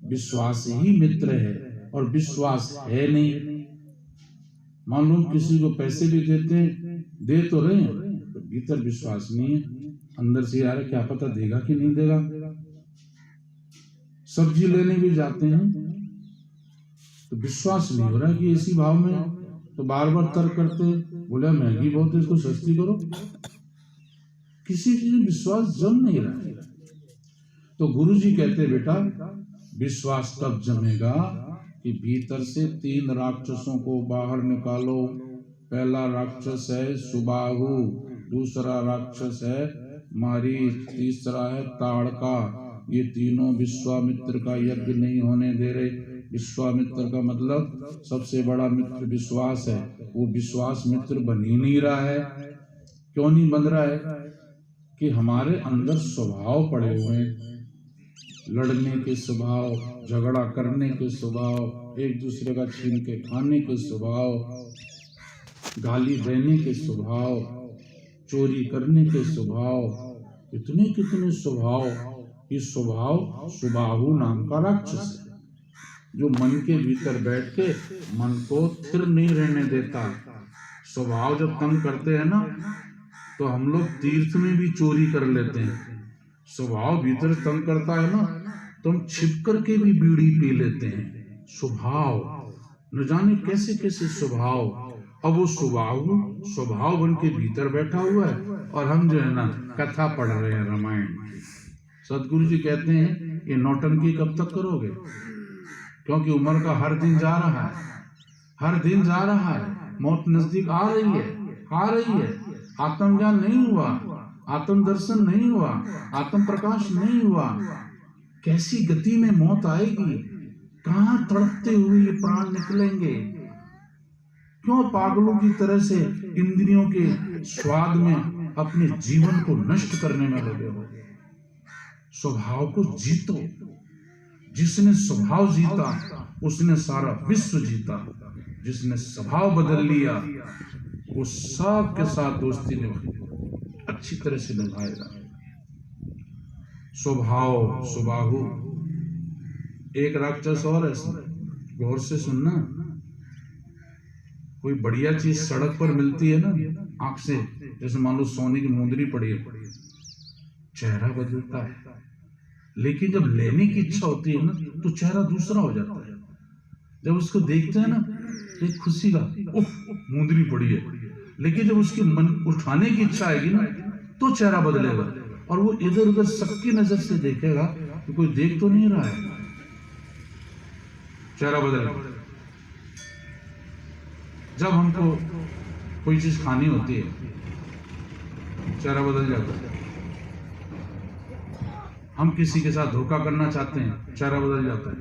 विश्वास ही मित्र है, और विश्वास है नहीं। मान लो किसी को पैसे भी देते हैं, दे तो रहे हैं, तो भीतर विश्वास नहीं है, अंदर से यार क्या पता देगा कि नहीं देगा। सब्जी लेने भी जाते हैं तो विश्वास नहीं हो रहा कि इसी भाव में, तो बार बार तर्क करते हैं, बोले महंगी बहुत है इसको सस्ती करो। किसी चीज में विश्वास जम नहीं रहा है। तो गुरु जी कहते बेटा विश्वास तब जमेगा कि भीतर से 3 राक्षसों को बाहर निकालो। पहला राक्षस है सुबाहु, दूसरा राक्षस है मारीच, तीसरा है ताड़का। ये तीनों विश्वामित्र का यज्ञ नहीं होने दे रहे। विश्वामित्र का मतलब सबसे बड़ा मित्र विश्वास है, वो विश्वास मित्र बन ही नहीं रहा है। क्यों नहीं बन रहा है? कि हमारे अंदर स्वभाव पड़े हुए हैं, लड़ने के स्वभाव, झगड़ा करने के स्वभाव, एक दूसरे का छीन के खाने के स्वभाव, गाली देने के स्वभाव, चोरी करने के स्वभाव, कितने कितने स्वभाव। ये स्वभाव सुबाहु नाम का राक्षस है, जो मन के भीतर बैठ के मन को स्थिर नहीं रहने देता। स्वभाव जब तंग करते हैं ना, तो हम लोग तीर्थ में भी चोरी कर लेते हैं। स्वभाव भीतर तंग करता है ना, तो हम छिप करके भी बीड़ी पी लेते हैं। स्वभाव न जाने कैसे कैसे स्वभाव। अब वो स्वभाव बन के भीतर बैठा हुआ है, और हम जो है ना कथा पढ़ रहे हैं रामायण की। सदगुरु जी कहते हैं ये नौटंकी कब तक करोगे? क्योंकि उम्र का हर दिन जा रहा है, हर दिन जा रहा है, मौत नजदीक आ रही है, आ रही है। आत्मज्ञान नहीं हुआ, आत्म दर्शन नहीं हुआ, आत्म प्रकाश नहीं हुआ। कैसी गति में मौत आएगी, कहां तड़पते हुए ये प्राण निकलेंगे। क्यों पागलों की तरह से इंद्रियों के स्वाद में अपने जीवन को नष्ट करने में लगे हो? स्वभाव को जीतो। जिसने स्वभाव जीता उसने सारा विश्व जीता। जिसने स्वभाव बदल लिया वो सब के साथ दोस्ती अच्छी तरह से निभाएगा। स्वभाव सुबाहु। एक राक्षस और है, गौर से सुनना। कोई बढ़िया चीज सड़क पर मिलती है ना, आंख से, जैसे मान लो सोने की मुंदरी पड़ी है, चेहरा बदलता है। लेकिन जब लेने की इच्छा होती है ना, तो चेहरा दूसरा हो जाता है। जब उसको देखते हैं ना, एक खुशी का मुंदरी पड़ी है। लेकिन जब उसकी मन उठाने की इच्छा आएगी ना, तो चेहरा बदलेगा, और वो इधर उधर सबकी नजर से देखेगा कि कोई देख तो नहीं रहा है, चेहरा बदलेगा। जब हमको कोई चीज खानी होती है, चेहरा बदल जाता है। हम किसी के साथ धोखा करना चाहते हैं, चेहरा बदल जाता है।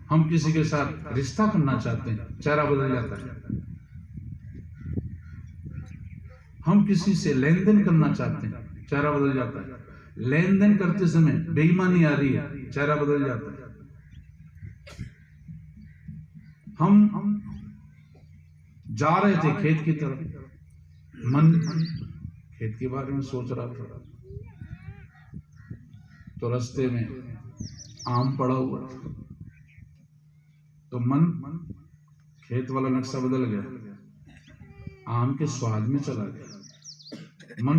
हम किसी के साथ रिश्ता करना चाहते हैं, चेहरा बदल जाता है। हम किसी से लेन देन करना चाहते हैं, चेहरा बदल जाता है। लेन देन करते समय बेईमानी आ रही है, चेहरा बदल जाता है। हम जा रहे थे खेत की तरफ, मन खेत के बारे में सोच रहा था, तो रास्ते में आम पड़ा हुआ था, तो मन खेत वाला नक्शा बदल गया, आम के स्वाद में चला गया। मन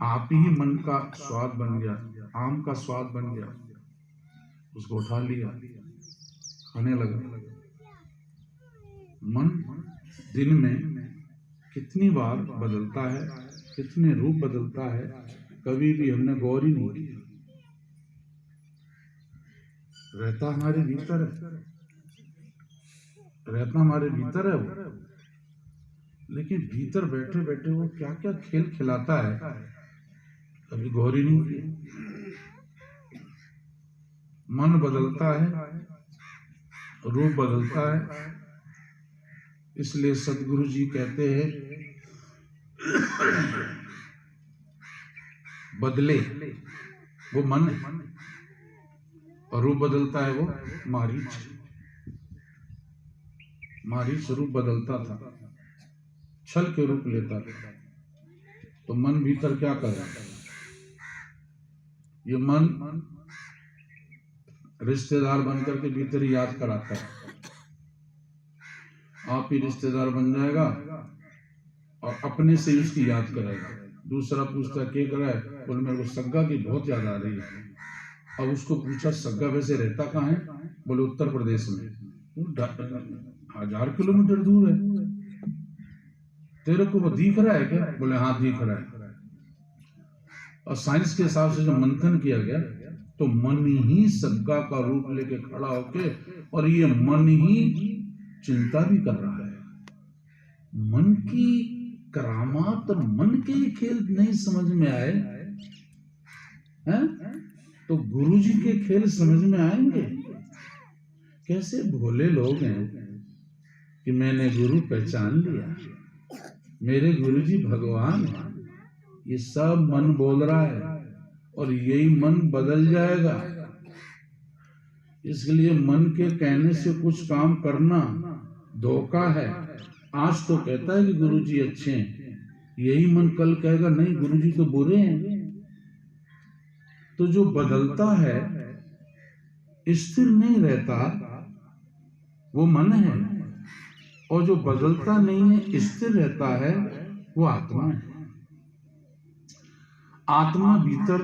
आप ही मन का स्वाद बन गया, आम का स्वाद बन गया। उसको उठा लिया, खाने लगा। मन दिन में कितनी बार बदलता है, कितने रूप बदलता है, कभी भी हमने गौर ही नहीं किया। रहता हमारे भीतर है, रहता हमारे भीतर है वो, लेकिन भीतर बैठे बैठे वो क्या क्या खेल खिलाता है, कभी गौर ही नहीं किया। मन बदलता है, रूप बदलता है। इसलिए सदगुरु जी कहते हैं बदले वो मन, और रूप बदलता है वो मारीच। मारीच रूप बदलता था, छल के रूप लेता था। तो मन भीतर क्या कर रहा है? ये मन रिश्तेदार बनकर के भीतर ही याद कराता है, आप ही रिश्तेदार बन जाएगा और अपने से ही उसकी याद करेगा। दूसरा पूछता क्या करा है, बोले मेरे को सग्गा की बहुत याद आ रही है। अब उसको पूछा सग्गा वैसे रहता कहाँ है, बोले उत्तर प्रदेश में। 1000 किलोमीटर दूर है, तेरे को वो दिख रहा है क्या, बोले हाँ दिख रहा है। और साइंस के हिसाब से जो मंथन किया गया तो मन ही सग्गा का रूप लेके खड़ा होके, और ये मन ही चिंता भी कर रहा है। मन की करामात और मन के खेल नहीं समझ में आए हैं तो गुरुजी के खेल समझ में आएंगे। कैसे भोले लोग हैं कि मैंने गुरु पहचान लिया, मेरे गुरुजी भगवान हैं। ये सब मन बोल रहा है और यही मन बदल जाएगा। इसलिए मन के कहने से कुछ काम करना धोखा है। आज तो कहता है कि गुरुजी अच्छे हैं, यही मन कल कहेगा नहीं गुरुजी तो बुरे हैं। तो जो बदलता है, स्थिर नहीं रहता, वो मन है, और जो बदलता नहीं है, स्थिर रहता है, वो आत्मा है। आत्मा भीतर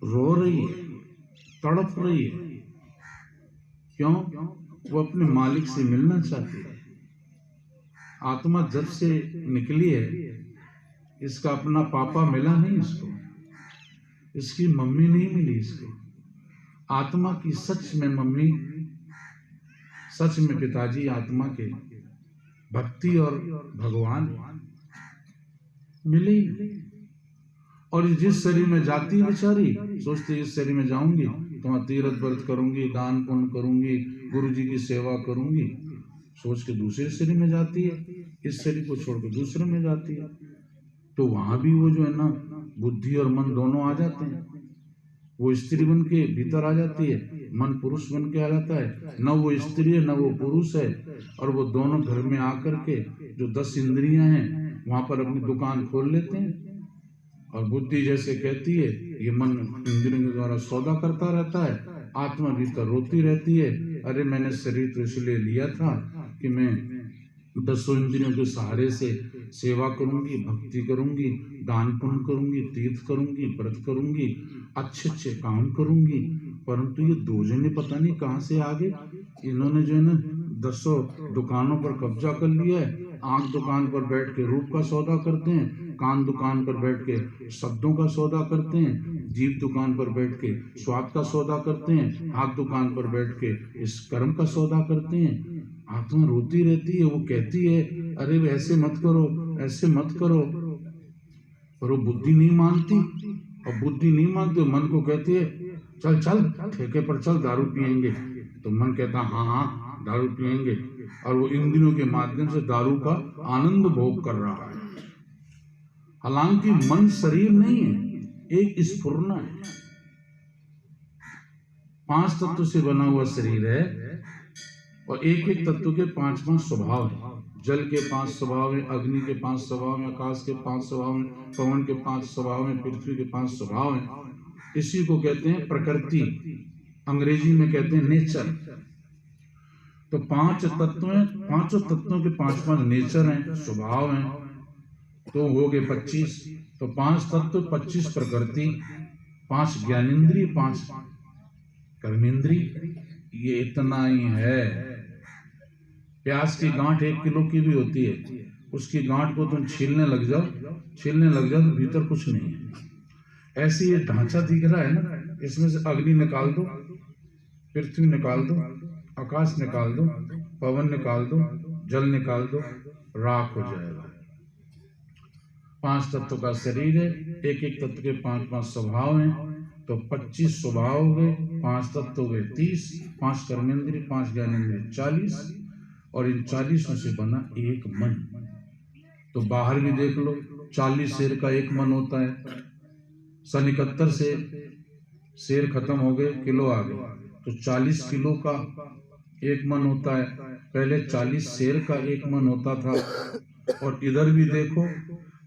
रो रही है, तड़प रही है। क्यों? वो अपने मालिक से मिलना चाहती है। आत्मा जब से निकली है, इसका अपना पापा मिला नहीं इसको, इसकी मम्मी नहीं मिली इसको। आत्मा की सच में मम्मी, सच में पिताजी आत्मा के भक्ति और भगवान मिले। और जिस शरीर में जाती है बेचारी, सोचती इस शरीर में जाऊंगी तो मैं तीर्थ व्रत करूंगी, दान पुण्य करूंगी, गुरु जी की सेवा करूंगी, सोच के दूसरे शरीर में जाती है। इस शरीर को छोड़कर दूसरे में जाती है, तो वहां भी वो जो है ना, बुद्धि और मन दोनों आ जाते हैं। वो स्त्री बन के भीतर आ जाती है, मन पुरुष बन के आ जाता है। न वो स्त्री है न वो पुरुष है, और वो दोनों घर में आकर के जो 10 इंद्रियां हैं वहां पर अपनी दुकान खोल लेते हैं। और बुद्धि जैसे कहती है, ये मन इंद्रियों के द्वारा सौदा करता रहता है। आत्मा भीतर रोती रहती है, अरे मैंने शरीर तो इसलिए लिया था कि मैं 10 इंद्रियों के सहारे से सेवा करूंगी, भक्ति करूंगी, दान पुण्य करूंगी, तीर्थ करूंगी, व्रत करूंगी, अच्छे अच्छे काम करूंगी। परंतु ये 2 जने पता नहीं कहां से आ गए, इन्होंने जो है ना 10 दुकानों पर कब्जा कर लिया है। आंख दुकान पर बैठ के रूप का सौदा करते हैं, कान दुकान पर बैठ के शब्दों का सौदा करते हैं, जीभ दुकान पर बैठ के स्वाद का सौदा करते हैं, हाथ दुकान पर बैठ के इस कर्म का सौदा करते हैं। आत्मा रोती रहती है, वो कहती है अरे ऐसे मत करो, ऐसे मत करो, पर वो बुद्धि नहीं मानती। और बुद्धि नहीं मानती, मन को कहती है चल चल ठेके पर चल, दारू पिएंगे। तो मन कहता हाँ हाँ दारू पिएंगे, और वो इंद्रियों के माध्यम से दारू का आनंद भोग कर रहा है। हालांकि मन शरीर नहीं है, एक स्फुरना है। 5 तत्व से बना हुआ शरीर है, और एक एक तत्व के 5 स्वभाव है। जल के 5 स्वभाव है, अग्नि के 5 स्वभाव है, आकाश के 5 स्वभाव है, पवन के 5 स्वभाव है, पृथ्वी के 5 स्वभाव है। इसी को कहते हैं प्रकृति, अंग्रेजी में कहते हैं नेचर। तो 5 तत्व हैं, 5 तत्वों के 5 नेचर हैं, स्वभाव हैं, तो हो गए 25। तो 5 तत्व, 25 प्रकृति, 5 ज्ञानेन्द्रिय, 5 कर्मेंद्रिय, ये इतना ही है। प्याज की गांठ 1 किलो की भी होती है, उसकी गांठ को तुम छीलने लग जाओ तो भीतर कुछ नहीं है। ऐसे ये ढांचा दिख रहा है ना, इसमें से अग्नि निकाल दो, पृथ्वी निकाल दो, आकाश निकाल दो, पवन निकाल दो, जल निकाल दो, राख हो जाएगा। 5 तत्व का शरीर है, एक एक तत्व के 5 स्वभाव हैं, तो 25 स्वभाव हो गए, 5 तत्व हो गए 30, 5 कर्मेंद्रिय, 5 ज्ञानेंद्रिय 40, और इन 40 से बना एक मन। तो बाहर भी देख लो, 40 शेर का एक मन होता है। सन 71 से शेर खत्म हो गए, किलो आ गए, तो 40 किलो का एक मन होता है। पहले 40 शेर का एक मन होता था। और इधर भी देखो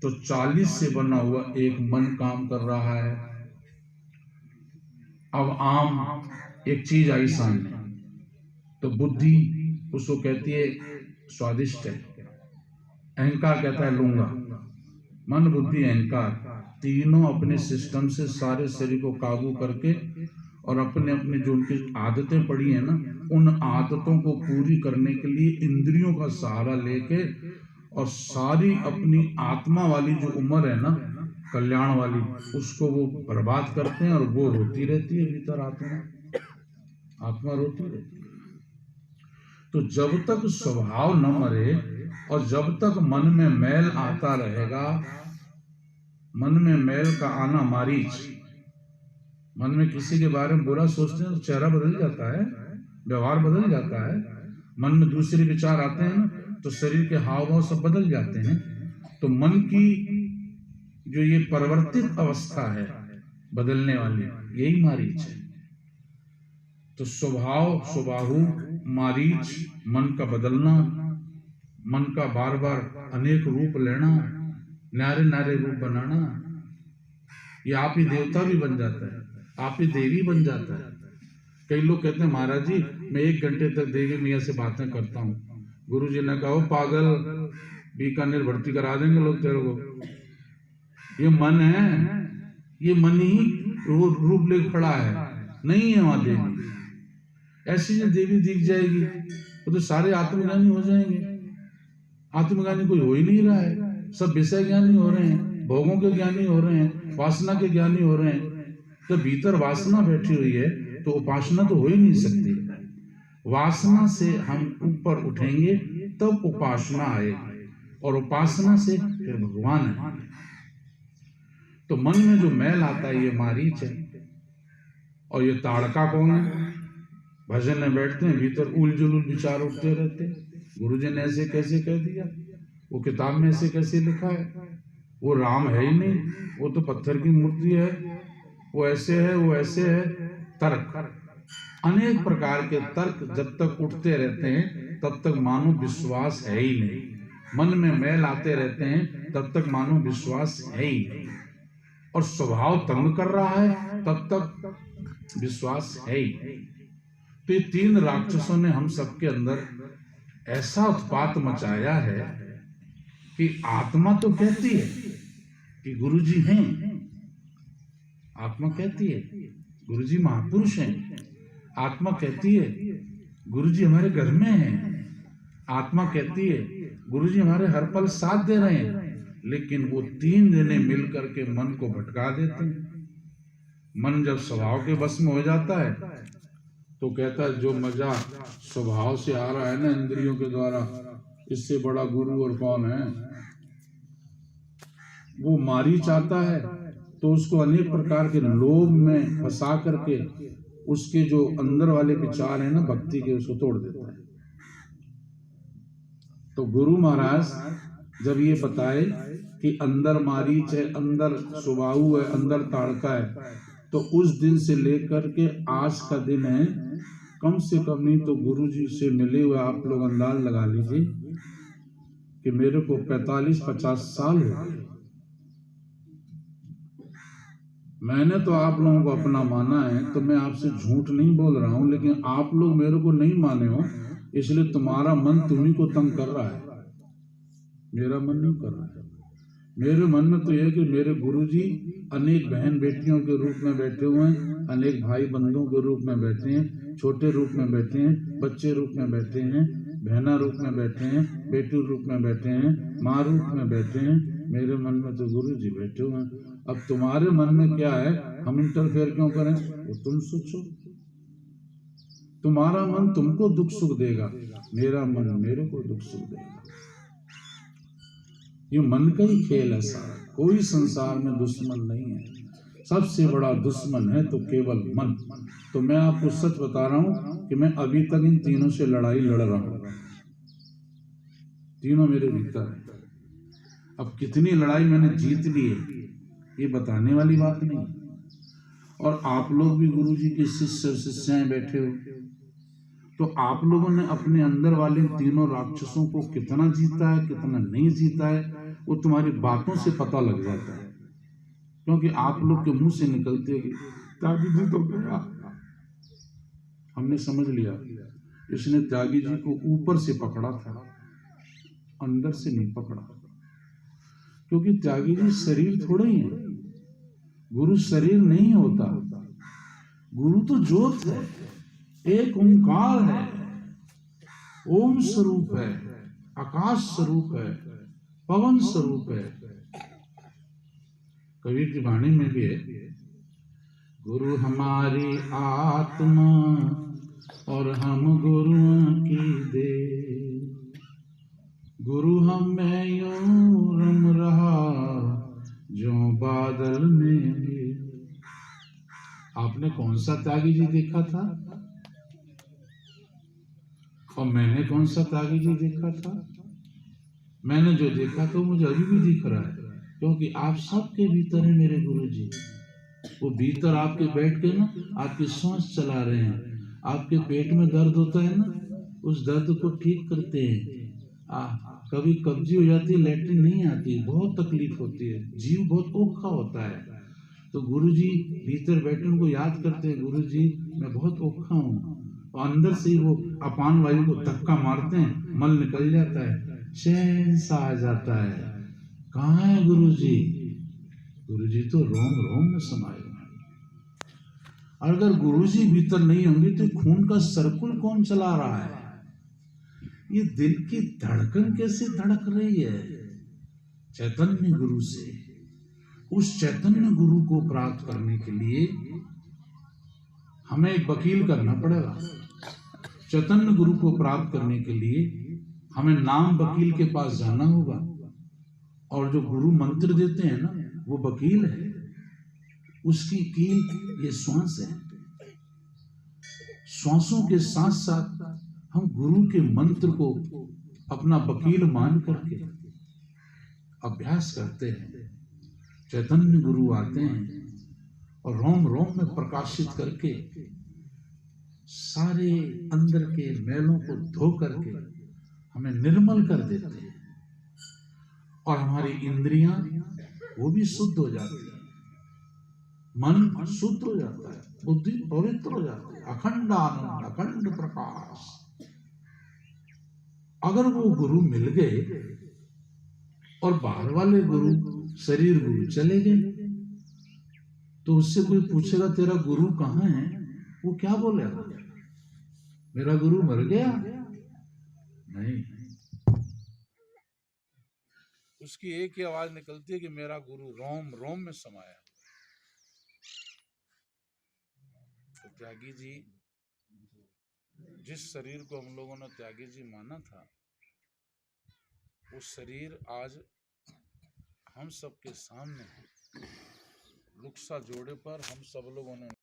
तो 40 से बना हुआ एक मन काम कर रहा है। अब आम एक चीज आई सामने, तो बुद्धि उसको कहती है स्वादिष्ट है, अहंकार कहता है लूंगा। मन बुद्धि अहंकार तीनों अपने सिस्टम से सारे शरीर को काबू करके और अपने अपने जो उनकी आदतें पड़ी है ना, उन आदतों को पूरी करने के लिए इंद्रियों का सहारा लेके और सारी अपनी आत्मा वाली जो उम्र है ना कल्याण वाली, उसको वो बर्बाद करते हैं और वो रोती रहती है भीतर। आत्मा रोती रहती है। तो जब तक स्वभाव न मरे और जब तक मन में मैल आता रहेगा, मन में मैल का आना मारीच, मन में किसी के बारे में बुरा सोचते हैं तो चेहरा बदल जाता है, व्यवहार बदल जाता है। मन में दूसरे विचार आते हैं ना तो शरीर के हाव भाव सब बदल जाते हैं। तो मन की जो ये परिवर्तित अवस्था है बदलने वाली, यही मारीच है। तो स्वभाव स्वभाहु मारीच, मन का बदलना, मन का बार बार अनेक रूप लेना, नारे नारे रूप बनाना, ये आप ही देवता भी बन जाता है, आप ही देवी बन जाता है। कई लोग कहते हैं महाराज जी मैं 1 घंटे तक देवी मैया से बातें करता हूँ। गुरु जी ने कहा पागल, बीकानेर भर्ती करा देंगे लोग तेरे को। ये मन है, ये मन ही रूप लेकर खड़ा है, नहीं है वहां देवी। ऐसी जो देवी दिख जाएगी वो तो सारे आत्मज्ञानी हो जाएंगे। आत्मज्ञानी कोई हो ही नहीं रहा है, सब विषय ज्ञानी हो रहे हैं, भोगों के ज्ञानी हो रहे हैं, वासना के ज्ञानी हो रहे हैं। तो भीतर वासना बैठी हुई है तो उपासना तो हो ही नहीं सकती। वासना से हम ऊपर उठेंगे तब उपासना आएगी, और उपासना से फिर भगवान है। तो मन में जो मैल आता है ये मारीच है। और ये ताड़का कौन है? भजन में बैठते हैं भीतर उल जुलूल विचार उठते रहते। गुरुजी ने ऐसे कैसे कह दिया, वो किताब में ऐसे कैसे लिखा है, वो राम है ही नहीं, वो तो पत्थर की मूर्ति है, वो ऐसे है, वो ऐसे है। तर्क, अनेक प्रकार के तर्क जब तक उठते रहते हैं तब तक मानो विश्वास है ही नहीं। मन में मैल आते रहते हैं तब तक मानो विश्वास है ही नहीं। और स्वभाव तंग कर रहा है तब तक विश्वास है ही नहीं। तो ये 3 राक्षसों ने हम सबके अंदर ऐसा उत्पात मचाया है कि आत्मा तो कहती है कि गुरुजी हैं, आत्मा कहती है गुरुजी महापुरुष हैं, आत्मा कहती है गुरुजी हमारे घर में हैं, आत्मा कहती है गुरुजी हमारे हर पल साथ दे रहे हैं। लेकिन वो 3 जने मिलकर के मन को भटका देते हैं। मन जब स्वभाव के वश में हो जाता है तो कहता है जो मजा स्वभाव से आ रहा है ना इंद्रियों के द्वारा, इससे बड़ा गुरु और कौन है। वो मारीच आता है तो उसको अनेक प्रकार के लोभ में फंसा करके उसके जो अंदर वाले विचार है ना भक्ति के, उसको तोड़ देता है। तो गुरु महाराज जब ये बताए कि अंदर मारीच है, अंदर स्वभाव है, अंदर ताड़का है, तो उस दिन से लेकर के आज का दिन है, कम से कम नहीं तो गुरु जी से मिले हुए आप लोग अंदाज लगा लीजिए कि मेरे को 45-50 साल हो गए। मैंने तो आप लोगों को अपना माना है, तो मैं आपसे झूठ नहीं बोल रहा हूं, लेकिन आप लोग मेरे को नहीं माने हो, इसलिए तुम्हारा मन तुम्ही को तंग कर रहा है, मेरा मन नहीं कर रहा है। मेरे मन में तो यह कि मेरे गुरुजी अनेक बहन बेटियों के रूप में बैठे हुए हैं, अनेक भाई बंधुओं के रूप में बैठे हैं, छोटे रूप में बैठे हैं, बच्चे रूप में बैठे हैं, बहना रूप में बैठे हैं, बेटी रूप में बैठे हैं, माँ रूप में बैठे हैं। मेरे मन में तो गुरुजी बैठे हुए हैं। अब तुम्हारे मन में क्या है, हम इंटरफेयर क्यों करें, वो तुम सोचो। तुम्हारा मन तुमको दुख सुख देगा, मेरा मन मेरे को दुख सुख देगा। ये मन का ही खेल है सारा, कोई संसार में दुश्मन नहीं है। सबसे बड़ा दुश्मन है तो केवल मन। तो मैं आपको सच बता रहा हूं कि मैं अभी तक इन तीनों से लड़ाई लड़ रहा हूं, तीनों मेरे भीतर है। अब कितनी लड़ाई मैंने जीत ली है ये बताने वाली बात नहीं। और आप लोग भी गुरु जी के शिष्य और शिष्याएं बैठे हो, तो आप लोगों ने अपने अंदर वाले तीनों राक्षसों को कितना जीता है कितना नहीं जीता है वो तुम्हारी बातों से पता लग जाता है। क्योंकि आप लोग के मुंह से निकलते हैं ताकि जी तो गया, हमने समझ लिया इसने त्यागी जी को ऊपर से पकड़ा था, अंदर से नहीं पकड़ा, क्योंकि त्यागी जी शरीर थोड़े ही है, गुरु शरीर नहीं होता, गुरु तो ज्योत है, एक ओंकार है, ओम स्वरूप है, आकाश स्वरूप है, पवन स्वरूप है। कबीर की वाणी में भी है, गुरु हमारी आत्मा और हम गुरुओं की दे, गुरु हमें यूं रम रहा जो बादल में। आपने कौन सा त्यागी जी देखा था और मैंने कौन सा त्यागी जी देखा था? मैंने जो देखा तो मुझे अभी भी दिख रहा है, क्योंकि आप सबके भीतर है मेरे गुरु जी। वो भीतर आपके बैठ के ना आपकी सांस चला रहे हैं, आपके पेट में दर्द होता है ना, उस दर्द को ठीक करते हैं। कभी कब्जी हो जाती है, लैट्रिन नहीं आती, बहुत तकलीफ होती है, जीव बहुत औखा होता है, तो गुरुजी भीतर बैठे उनको याद करते हैं, गुरुजी मैं बहुत औखा हूँ, और अंदर से ही वो अपान वायु को धक्का मारते हैं, मल निकल जाता है, चैन सा आ जाता है। कहाँ है गुरुजी? गुरुजी तो रोम रोम में समाये हुए हैं। अगर गुरुजी भीतर नहीं होंगे तो खून का सर्कुल कौन चला रहा है? ये दिल की धड़कन कैसे धड़क रही है? चैतन्य गुरु से। उस चैतन्य गुरु को प्राप्त करने के लिए हमें एक वकील करना पड़ेगा। चैतन्य गुरु को प्राप्त करने के लिए हमें नाम वकील के पास जाना होगा, और जो गुरु मंत्र देते हैं ना वो वकील है, उसकी कील ये श्वास है। श्वासों के साथ साथ हम गुरु के मंत्र को अपना वकील मान करके अभ्यास करते हैं। चैतन्य गुरु आते हैं और रोम रोम में प्रकाशित करके सारे अंदर के मैलों को धो करके हमें निर्मल कर देते हैं, और हमारी इंद्रियां वो भी शुद्ध हो जाती है, मन शुद्ध हो जाता है, बुद्धि पवित्र हो जाती है, अखंड आनंद, अखंड प्रकाश। अगर वो गुरु मिल गए और बाहर वाले गुरु शरीर गुरु चले गए, तो उससे कोई पूछेगा तेरा गुरु कहाँ है, वो क्या बोलेगा? मेरा गुरु मर गया? नहीं, उसकी एक ही आवाज निकलती है कि मेरा गुरु रोम रोम में समाया। तो त्यागी जी, जिस शरीर को हम लोगों ने त्यागी जी माना था, वो शरीर आज हम सबके सामने है। रुखसा जोड़े पर हम सब लोगों ने